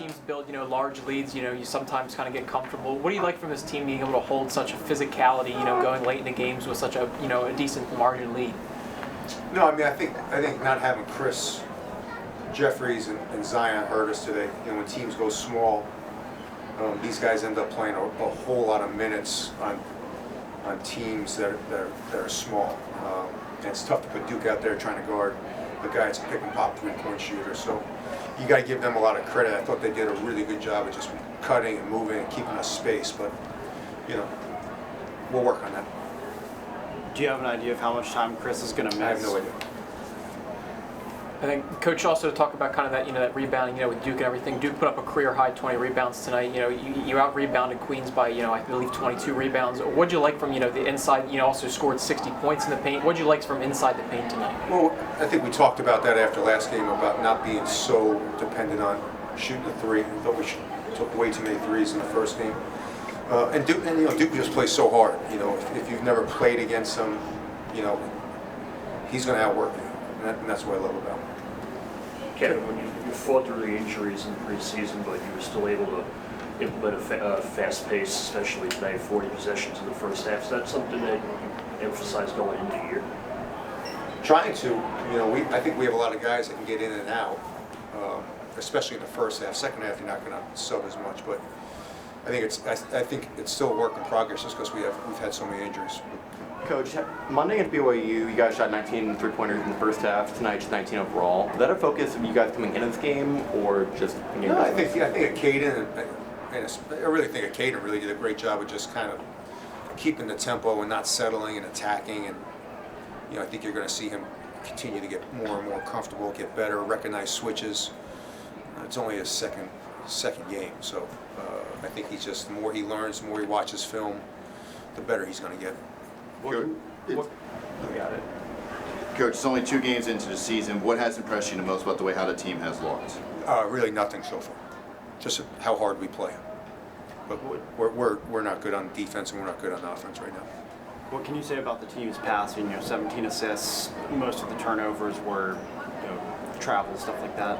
teams build, large leads, you sometimes kind of get comfortable. What do you like from this team being able to hold such a physicality, going late in the games with such a, a decent margin lead? No, I think not having Chris Jeffries and Zion hurt us today. When teams go small, these guys end up playing a whole lot of minutes on teams that are small. And it's tough to put Duke out there trying to guard a guy that's a pick and pop 3-point shooter. So you got to give them a lot of credit. I thought they did a really good job of just cutting and moving and keeping us space. But we'll work on that. Do you have an idea of how much time Chris is going to miss? I have no idea. I think Coach also talked about kind of that, that rebounding, with Duke and everything. Duke put up a career high 20 rebounds tonight. You out rebounded Queens by, I believe 22 rebounds. What'd you like from, the inside? Also scored 60 points in the paint. What'd you like from inside the paint tonight? Well, I think we talked about that after last game about not being so dependent on shooting the three. I thought we took way too many threes in the first game. And Duke just plays so hard. If you've never played against him, he's going to outwork you. And that's what I love about him. Kevin, when you fought through the injuries in the preseason, but you were still able to implement a fast pace, especially tonight, 40 possessions in the first half. Is that something that you emphasize going into the year? Trying to. I think we have a lot of guys that can get in and out, especially in the first half. Second half, you're not going to sub as much, but I think it's still a work in progress just because we've had so many injuries. Coach, Monday at BYU, you guys shot 19 three-pointers in the first half. Tonight, just 19 overall. Is that a focus of you guys coming into this game, or just? No, I think Acaden, and I really think Acaden really did a great job of just kind of keeping the tempo and not settling and attacking. And I think you're going to see him continue to get more and more comfortable, get better, recognize switches. It's only his second game, so I think he's just the more he learns, the more he watches film, the better he's going to get. Coach, got it. Coach, it's only 2 games into the season. What has impressed you the most about the way how the team has looked? Really nothing so far. Just how hard we play. But we're not good on defense and we're not good on offense right now. What can you say about the team's passing? 17 assists. Most of the turnovers were, travel, stuff like that.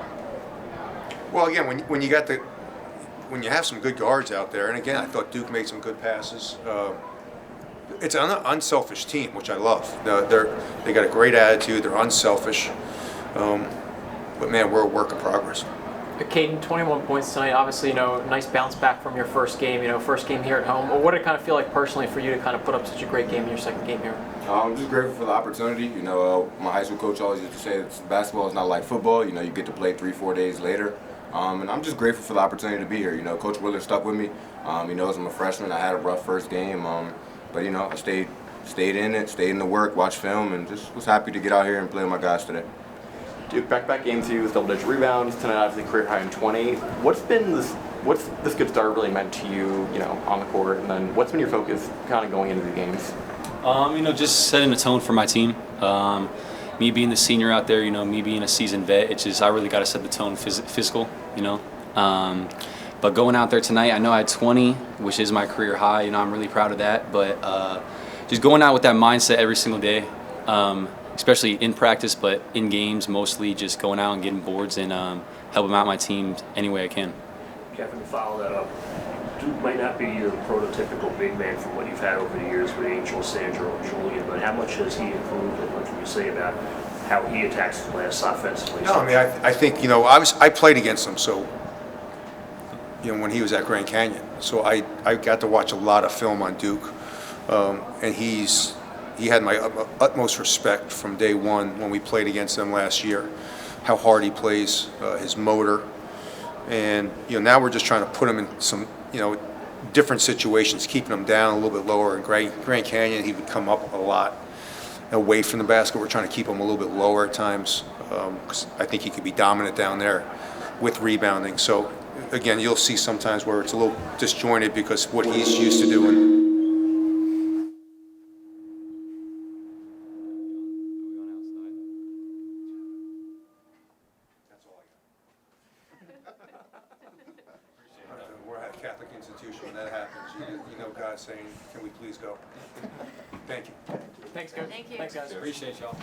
Well, again, when you have some good guards out there, and again, I thought Duke made some good passes. It's an unselfish team, which I love. They got a great attitude. They're unselfish. But man, we're a work in progress. Acaden, 21 points tonight. Obviously, nice bounce back from your first game. First game here at home. What did it kind of feel like personally for you to kind of put up such a great game in your second game here? I'm just grateful for the opportunity. My high school coach always used to say that basketball is not like football. You get to play 3-4 days later. And I'm just grateful for the opportunity to be here. Coach Willard stuck with me. He knows I'm a freshman. I had a rough first game. But I stayed in it, stayed in the work, watched film, and just was happy to get out here and play with my guys today. Duke back-to-back games with double-digit rebounds. Tonight, obviously, career high in 20. What's this good start really meant to you, on the court? And then what's been your focus kind of going into the games? Just setting the tone for my team. Me being the senior out there, me being a seasoned vet, I really got to set the tone physical, But going out there tonight, I know I had 20, which is my career high. I'm really proud of that. But just going out with that mindset every single day, especially in practice, but in games mostly, just going out and getting boards and helping out my team any way I can. Kevin, to follow that up, Duke might not be your prototypical big man from what you've had over the years with Angel, Sandro, and Julian, but how much has he improved, and what can you say about how he attacks the glass offensively? No, I think I played against him, so. When he was at Grand Canyon. So I got to watch a lot of film on Duke. And he had my utmost respect from day one when we played against them last year, how hard he plays, his motor. And, now we're just trying to put him in some, different situations, keeping him down a little bit lower. In Grand Canyon, he would come up a lot away from the basket. We're trying to keep him a little bit lower at times because I think he could be dominant down there with rebounding. So, again, you'll see sometimes where it's a little disjointed because what he's used to doing. That's all I got. We're at a Catholic institution when that happens. God saying, "Can we please go?" Thank you. Thanks, Coach. Thank you. Thanks, guys. Appreciate y'all.